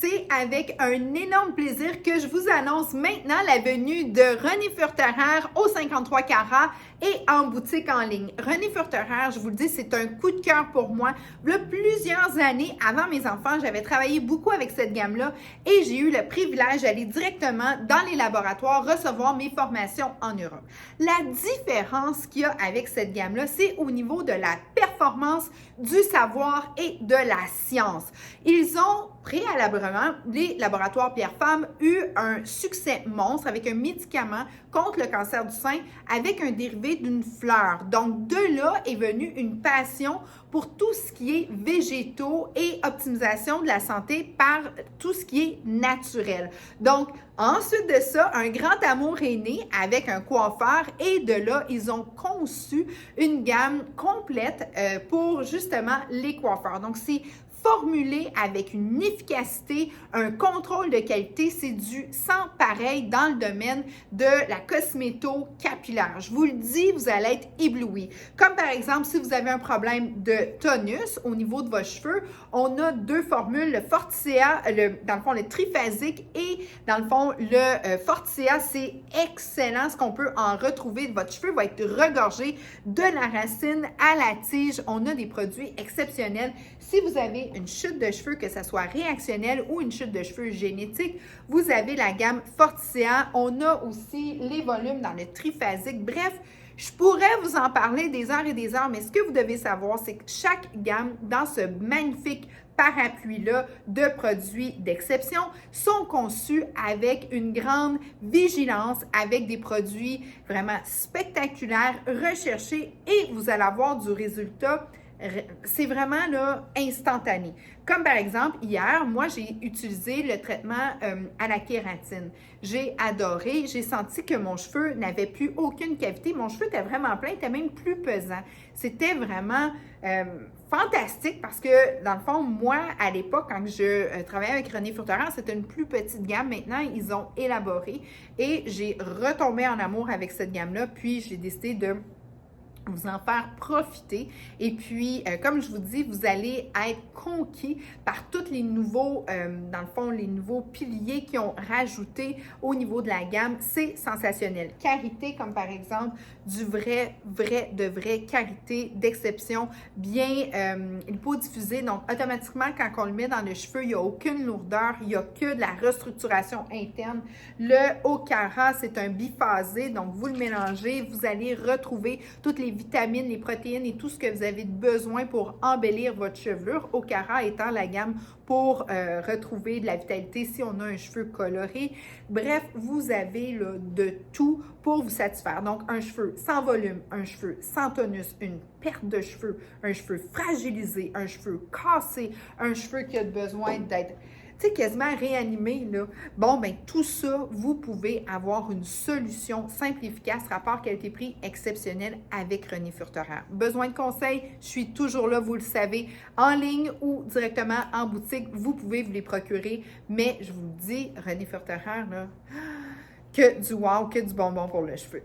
C'est avec un énorme plaisir que je vous annonce maintenant la venue de René Furterer au 53 carats et en boutique en ligne. René Furterer, je vous le dis, c'est un coup de cœur pour moi. Il y a plusieurs années, avant mes enfants, j'avais travaillé beaucoup avec cette gamme-là et j'ai eu le privilège d'aller directement dans les laboratoires recevoir mes formations en Europe. La différence qu'il y a avec cette gamme-là, c'est au niveau de la performance, du savoir et de la science. Ils ont préalablement, les laboratoires Pierre-Fabre, eu un succès monstre avec un médicament contre le cancer du sein avec un dérivé d'une fleur. Donc, de là est venue une passion pour tout ce qui est végétaux et optimisation de la santé par tout ce qui est naturel. Donc, ensuite de ça, un grand amour est né avec un coiffeur et de là, ils ont conçu une gamme complète pour justement les coiffeurs. Donc, c'est formulé avec une efficacité, un contrôle de qualité, c'est du sans pareil dans le domaine de la cosméto-capillaire. Je vous le dis, vous allez être éblouis. Comme par exemple, si vous avez un problème de tonus au niveau de vos cheveux, on a deux formules, le Fortea, dans le fond, le triphasique et dans le fond, le Fortea, c'est excellent. Ce qu'on peut en retrouver, votre cheveu va être regorgé de la racine à la tige. On a des produits exceptionnels. Si vous avez une chute de cheveux, que ce soit réactionnelle ou une chute de cheveux génétique, vous avez la gamme Fortea. On a aussi les volumes dans le triphasique. Bref, je pourrais vous en parler des heures et des heures, mais ce que vous devez savoir, c'est que chaque gamme dans ce magnifique parapluie-là de produits d'exception sont conçus avec une grande vigilance, avec des produits vraiment spectaculaires, recherchés et vous allez avoir du résultat. C'est vraiment là instantané. Comme par exemple, hier, moi, j'ai utilisé le traitement à la kératine. J'ai adoré. J'ai senti que mon cheveu n'avait plus aucune cavité. Mon cheveu était vraiment plein, était même plus pesant. C'était vraiment fantastique parce que, dans le fond, moi, à l'époque, quand je travaillais avec René Furterer, c'était une plus petite gamme. Maintenant, ils ont élaboré et j'ai retombé en amour avec cette gamme-là. Puis, j'ai décidé de vous en faire profiter. Et puis, comme je vous dis, vous allez être conquis par tous les nouveaux, dans le fond, les nouveaux piliers qui ont rajouté au niveau de la gamme. C'est sensationnel. Karité, comme par exemple, du vrai karité d'exception, bien lipodiffusé. Donc, automatiquement, quand on le met dans le cheveu, il n'y a aucune lourdeur, il n'y a que de la restructuration interne. Le Haut-Cara, c'est un biphasé. Donc, vous le mélangez, vous allez retrouver toutes les vitamines, les protéines et tout ce que vous avez besoin pour embellir votre chevelure. Haut-Cara étant la gamme pour retrouver de la vitalité si on a un cheveu coloré. Bref, vous avez là, de tout pour vous satisfaire. Donc, un cheveu sans volume, un cheveu sans tonus, une perte de cheveux, un cheveu fragilisé, un cheveu cassé, un cheveu qui a besoin d'être quasiment réanimé, là. Bon, ben tout ça, vous pouvez avoir une solution simple et efficace, rapport qualité-prix exceptionnel avec René Furterer. Besoin de conseils? Je suis toujours là, vous le savez, en ligne ou directement en boutique. Vous pouvez vous les procurer, mais je vous le dis, René Furterer, là, que du wow, que du bonbon pour le cheveu.